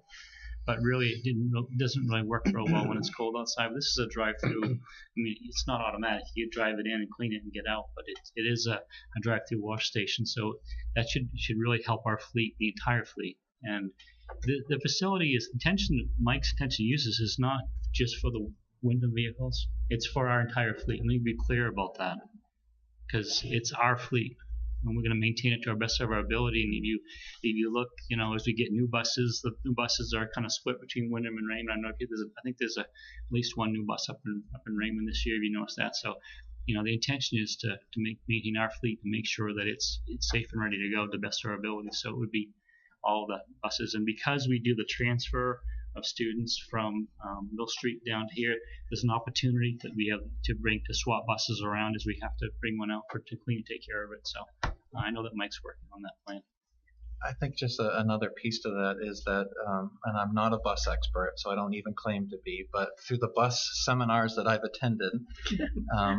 But really, it doesn't really work real well when it's cold outside. This is a drive-through. I mean, it's not automatic. You drive it in and clean it and get out, but it is a drive-through wash station. So that should really help our fleet, the entire fleet. And the facility Mike's intention uses is not just for the Wyndham vehicles. It's for our entire fleet. Let me be clear about that, because it's our fleet, and we're going to maintain it to our best of our ability. And if you look, you know, as we get new buses, the new buses are kind of split between Wyndham and Raymond. I don't know if I think there's at least one new bus up in Raymond this year. If you noticed that, so you know the intention is to maintain our fleet and make sure that it's safe and ready to go to the best of our ability. So it would be all the buses, and because we do the transfer of students from Mill Street down here, there's an opportunity that we have to swap buses around as we have to bring one out to clean and take care of it. So I know that Mike's working on that plan. I think just another piece to that is that, and I'm not a bus expert, so I don't even claim to be, but through the bus seminars that I've attended,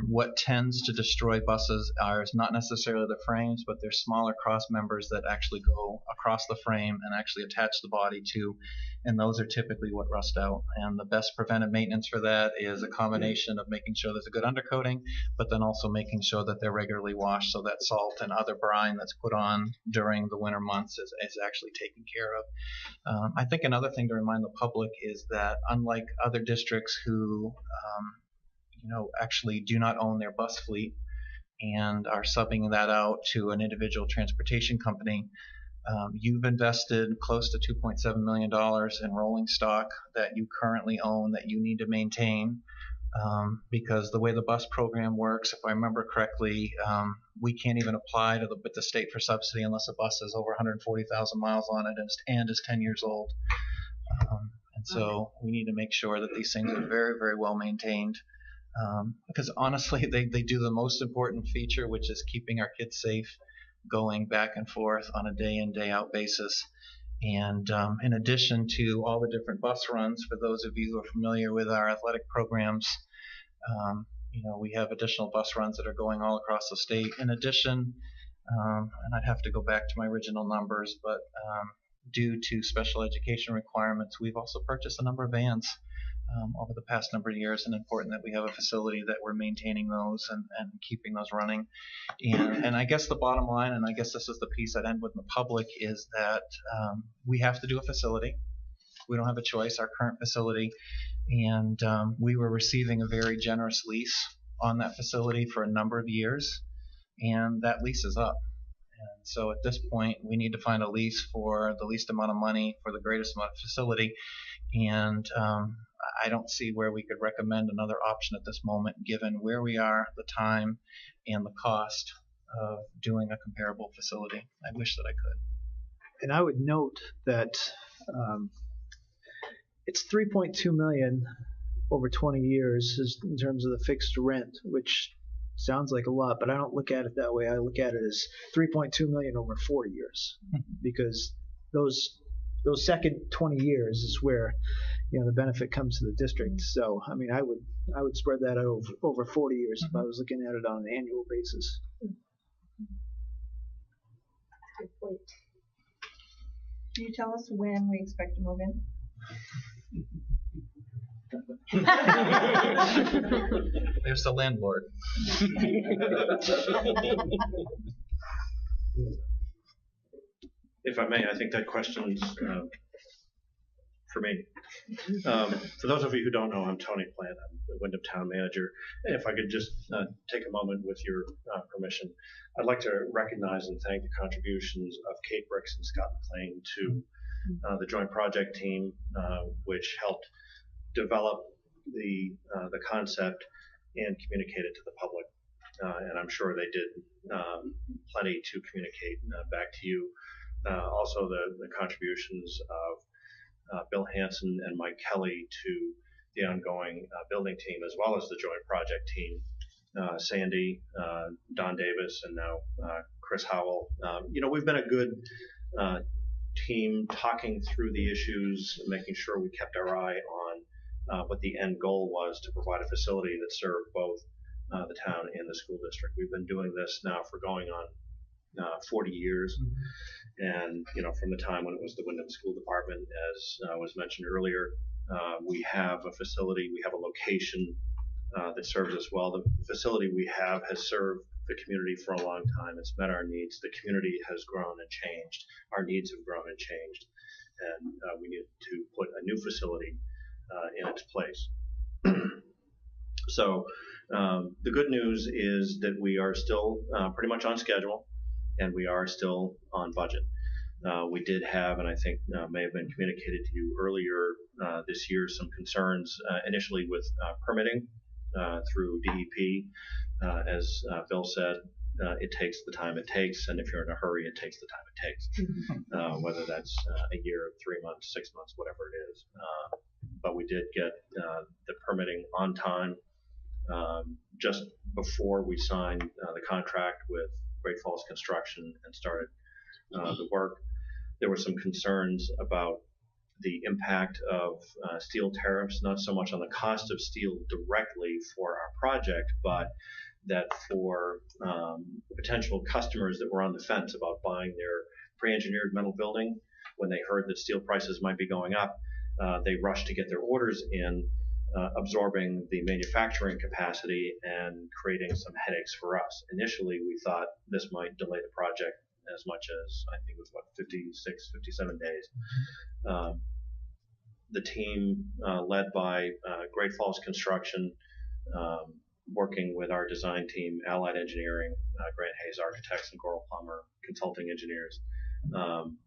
what tends to destroy buses are not necessarily the frames, but they're smaller cross members that actually go across the frame and actually attach the body to, and those are typically what rust out. And the best preventive maintenance for that is a combination of making sure there's a good undercoating, but then also making sure that they're regularly washed so that salt and other brine that's put on during the winter months is actually taken care of. I think another thing to remind the public is that unlike other districts who actually do not own their bus fleet and are subbing that out to an individual transportation company, you've invested close to $2.7 million in rolling stock that you currently own that you need to maintain, because the way the bus program works, if I remember correctly, we can't even apply to the state for subsidy unless a bus has over 140,000 miles on it and is 10 years old. And so we need to make sure that these things are very, very well maintained, because honestly, they do the most important feature, which is keeping our kids safe, going back and forth on a day in, day out basis. And in addition to all the different bus runs, for those of you who are familiar with our athletic programs, we have additional bus runs that are going all across the state. In addition, and I'd have to go back to my original numbers, but due to special education requirements, we've also purchased a number of vans over the past number of years, and important that we have a facility that we're maintaining those and keeping those running. And I guess the bottom line, and I guess this is the piece I'd end with in the public, is that we have to do a facility. We don't have a choice, our current facility. And we were receiving a very generous lease on that facility for a number of years, and that lease is up. And so at this point, we need to find a lease for the least amount of money for the greatest amount of facility. And I don't see where we could recommend another option at this moment, given where we are, the time, and the cost of doing a comparable facility. I wish that I could. And I would note that it's $3.2 million over 20 years in terms of the fixed rent, which sounds like a lot, but I don't look at it that way. I look at it as $3.2 million over 40 years, because those second 20 years is where the benefit comes to the district. So I mean, I would spread that out over 40 years if I was looking at it on an annual basis. Good point. Can you tell us when we expect to move in? There's the landlord. If I may, I think that question's for me. For those of you who don't know, I'm Tony Plant. I'm the Wyndham Town Manager. If I could just take a moment with your permission, I'd like to recognize and thank the contributions of Kate Bricks and Scott McLean to the joint project team, which helped develop the concept and communicate it to the public. And I'm sure they did plenty to communicate back to you. Also the contributions of Bill Hansen and Mike Kelly to the ongoing building team as well as the joint project team. Sandy, Don Davis, and now Chris Howell. We've been a good team talking through the issues, making sure we kept our eye on what the end goal was to provide a facility that served both the town and the school district. We've been doing this now for going on 40 years. And, from the time when it was the Wyndham School Department, as was mentioned earlier, we have a facility, we have a location that serves us well. The facility we have has served the community for a long time. It's met our needs. The community has grown and changed. Our needs have grown and changed. And we need to put a new facility in its place. So the good news is that we are still pretty much on schedule, and we are still on budget. We did have, and I think may have been communicated to you earlier this year, some concerns initially with permitting through DEP. As Bill said, it takes the time it takes, and if you're in a hurry, it takes the time it takes, whether that's a year, 3 months, 6 months, whatever it is. But we did get the permitting on time. Just before we signed the contract with Great Falls Construction and started the work, there were some concerns about the impact of steel tariffs, not so much on the cost of steel directly for our project, but that for potential customers that were on the fence about buying their pre-engineered metal building, when they heard that steel prices might be going up, they rushed to get their orders in, absorbing the manufacturing capacity and creating some headaches for us. Initially, we thought this might delay the project as much as, I think it was, 56, 57 days. The team led by Great Falls Construction, working with our design team, Allied Engineering, Grant Hayes Architects, and Goral Plummer Consulting Engineers,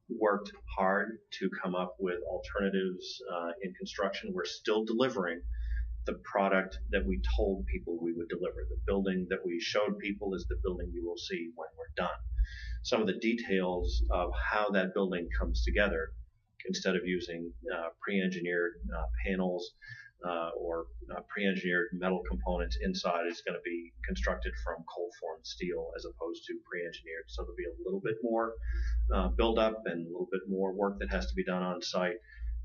worked hard to come up with alternatives in construction. We're still delivering the product that we told people we would deliver. The building that we showed people is the building you will see when we're done. Some of the details of how that building comes together, instead of using pre-engineered panels or pre-engineered metal components inside, is going to be constructed from cold-formed steel as opposed to pre-engineered. So there'll be a little bit more build-up and a little bit more work that has to be done on site.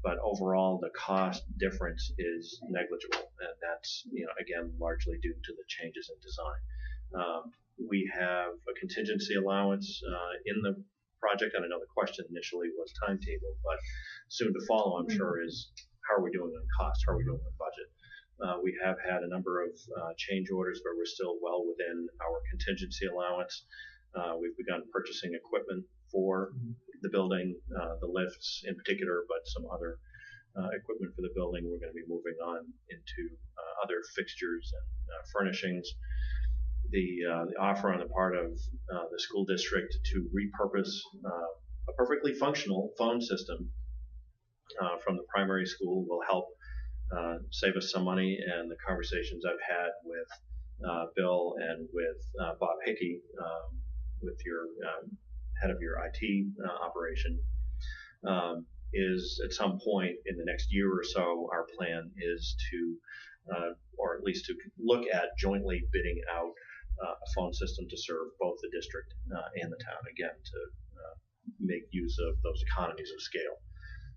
But overall, the cost difference is negligible, and that's, again, largely due to the changes in design. We have a contingency allowance in the project, and I know the question initially was timetable, but soon to follow, I'm sure, is how are we doing on cost? How are we doing on budget? We have had a number of change orders, but we're still well within our contingency allowance. We've begun purchasing equipment for the building, the lifts in particular, but some other equipment for the building. We're going to be moving on into other fixtures and furnishings. The offer on the part of the school district to repurpose a perfectly functional phone system from the primary school will help save us some money, and the conversations I've had with Bill and with Bob Hickey, with your head of your IT operation, is at some point in the next year or so, our plan is to, or at least to look at jointly bidding out a phone system to serve both the district and the town, again, to make use of those economies of scale.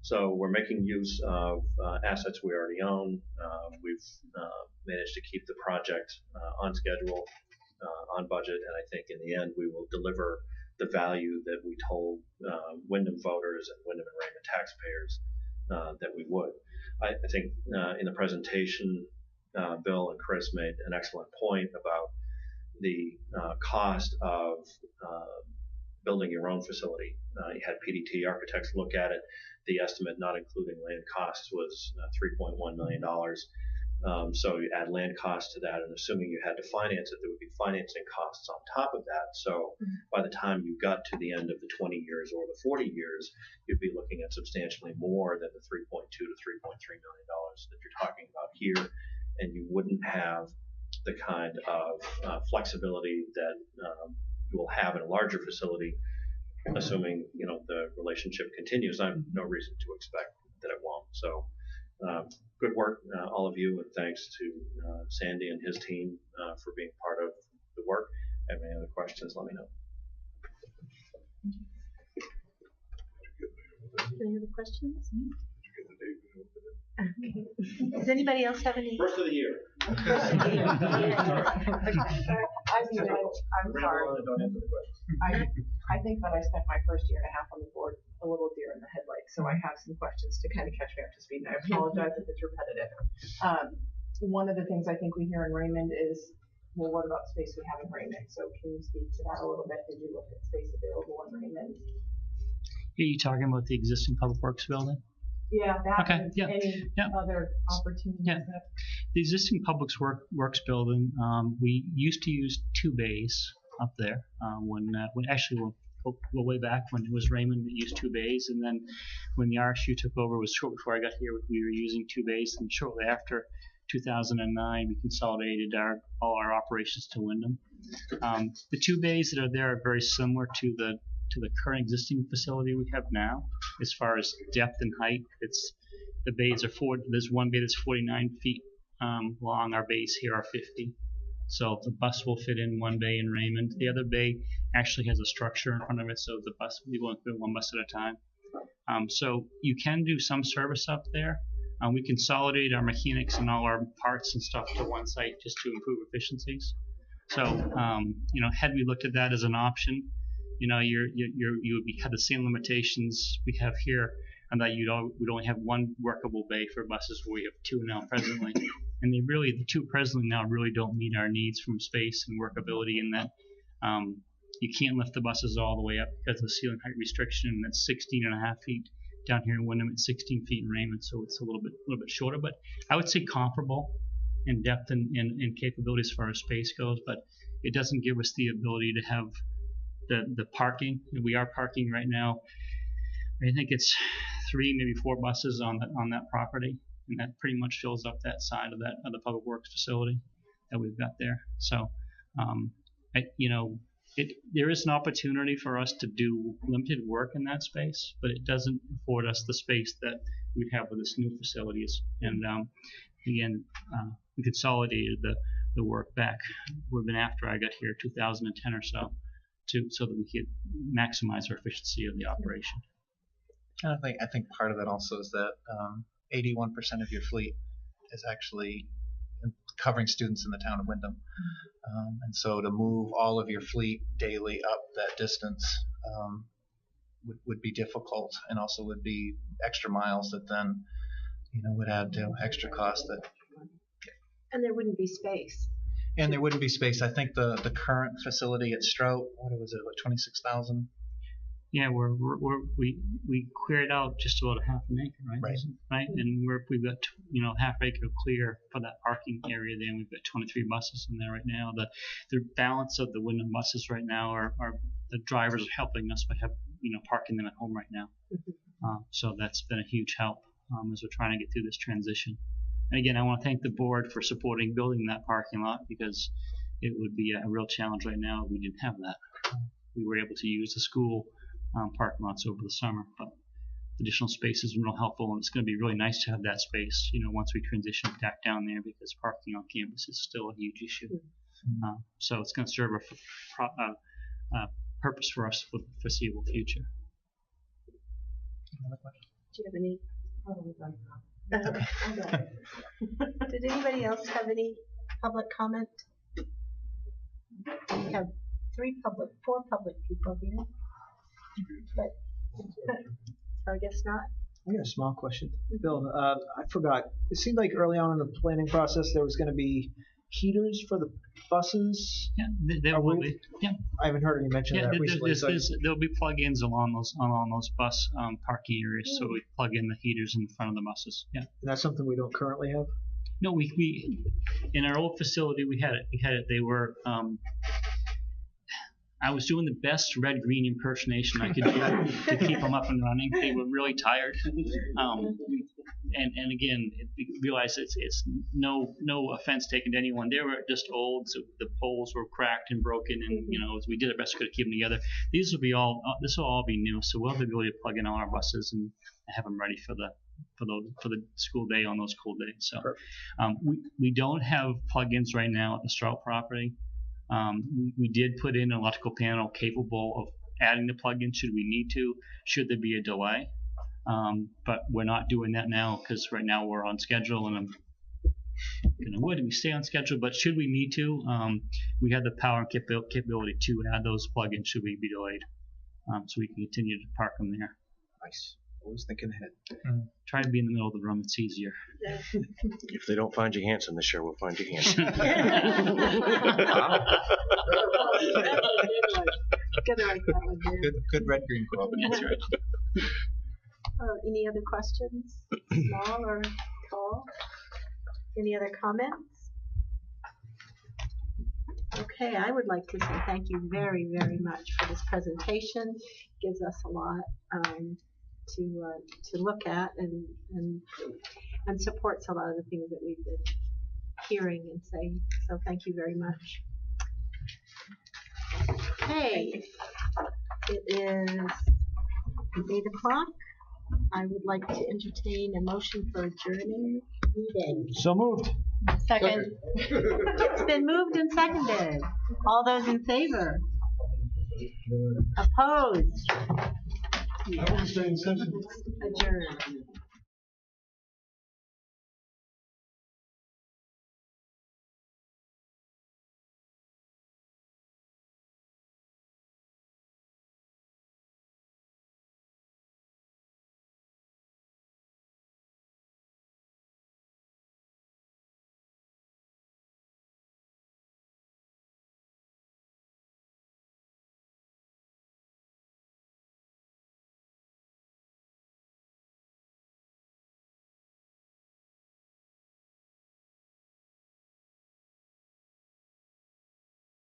So we're making use of assets we already own. We've managed to keep the project on schedule, on budget, and I think in the end we will deliver the value that we told Wyndham voters and Wyndham and Raymond taxpayers that we would. I think in the presentation, Bill and Chris made an excellent point about the cost of building your own facility. You had PDT architects look at it. The estimate, not including land costs, was $3.1 million. So you add land costs to that, and assuming you had to finance it, there would be financing costs on top of that. So by the time you got to the end of the 20 years or the 40 years, you'd be looking at substantially more than the $3.2 to $3.3 million that you're talking about here, and you wouldn't have the kind of flexibility that you will have in a larger facility, assuming the relationship continues. I have no reason to expect that it won't. So good work, all of you, and thanks to Sandy and his team for being part of the work. If you have any other questions, let me know. Any other questions? Okay. Does anybody else have any? First of the year. I'm sorry. I think that I spent my first year and a half on the board a little deer in the headlights, so I have some questions to kind of catch me up to speed, and I apologize if it's repetitive. One of the things I think we hear in Raymond is, well, what about space we have in Raymond? So can you speak to that a little bit? Did you look at space available in Raymond? Are you talking about the existing Public Works building? Yeah, that Okay, and yeah, any yeah. other opportunities. Yeah. The existing Public Works building, we used to use 2 bays up there when actually we'll go way back when it was Raymond that used 2 bays, and then when the RSU took over, it was short before I got here, we were using 2 bays, and shortly after 2009 we consolidated all our operations to Wyndham. The 2 bays that are there are very similar to the current existing facility we have now as far as depth and height. The bays are there's one bay that's 49 feet long. Our bays here are 50. So the bus will fit in one bay in Raymond. The other bay actually has a structure in front of it, so the bus we won't fit one bus at a time. So you can do some service up there. We consolidate our mechanics and all our parts and stuff to one site just to improve efficiencies. So had we looked at that as an option, you would have the same limitations we have here, and that we'd only have one workable bay for buses, where we have 2 now presently. And the 2 presently now really don't meet our needs from space and workability, in that you can't lift the buses all the way up because of the ceiling height restriction, and that's 16.5 feet down here in Wyndham, it's 16 feet in Raymond, so it's a little bit shorter. But I would say comparable in depth and capabilities as far as space goes, but it doesn't give us the ability to have the parking. We are parking right now. I think it's 3, maybe 4 buses on that property, and that pretty much fills up that side of the Public Works facility that we've got there. So, there is an opportunity for us to do limited work in that space, but it doesn't afford us the space that we have with this new facilities. And again, we consolidated the work back. Would have been after I got here, 2010 or so. So that we could maximize our efficiency of the operation. I think part of it also is that 81% of your fleet is actually covering students in the town of Wyndham, and so to move all of your fleet daily up that distance would be difficult, and also would be extra miles that then would add to extra costs that. And there wouldn't be space. And there wouldn't be space. I think the current facility at Strout, what was it, 26,000? Yeah, we cleared out just about a half an acre, right? Right, and we've got half acre clear for that parking area there, and we've got 23 buses in there right now. The balance of the Wyndham buses right now are the drivers are helping us by parking them at home right now. So that's been a huge help as we're trying to get through this transition. And again, I want to thank the board for supporting building that parking lot, because it would be a real challenge right now if we didn't have that. We were able to use the school parking lots over the summer, but additional space has been real helpful, and it's going to be really nice to have that space, once we transition back down there, because parking on campus is still a huge issue. So it's going to serve a purpose for us for the foreseeable future. Do you have any? Okay. Did anybody else have any public comment? We have 4 public people here, but so I guess not. I got a small question, Bill. I forgot. It seemed like early on in the planning process there was going to be heaters for the buses. Yeah, there will be. Yeah, I haven't heard any mention of that recently. There'll be plug-ins along those bus parking areas, so we plug in the heaters in front of the buses. Yeah, and that's something we don't currently have. No, we in our old facility we had it. They were. I was doing the best red-green impersonation I could do to keep them up and running. They were really tired. and again, realize it's no offense taken to anyone. They were just old, so the poles were cracked and broken, and we did our best to keep them together. This will all be new, so we'll have the ability to plug in all our buses and have them ready for the school day on those cool days. So we don't have plug-ins right now at the Strout property. We did put in an electrical panel capable of adding the plug-in should we need to, should there be a delay. But we're not doing that now because right now we're on schedule, and we stay on schedule. But should we need to, we have the power and capability to add those plug-ins should we be delayed, so we can continue to park them there. Nice. Always thinking ahead. Try to be in the middle of the room. It's easier. If they don't find you handsome this year, we'll find you handsome. Good red green quote. That's right. Any other questions, small or tall? Any other comments? Okay, I would like to say thank you very, very much for this presentation. Gives us a lot to look at and supports a lot of the things that we've been hearing and saying. So thank you very much. Okay, it is 8 o'clock. I would like to entertain a motion for adjourning meeting. So moved. Second. It's been moved and seconded. All those in favor? Opposed? I was saying, Adjourned.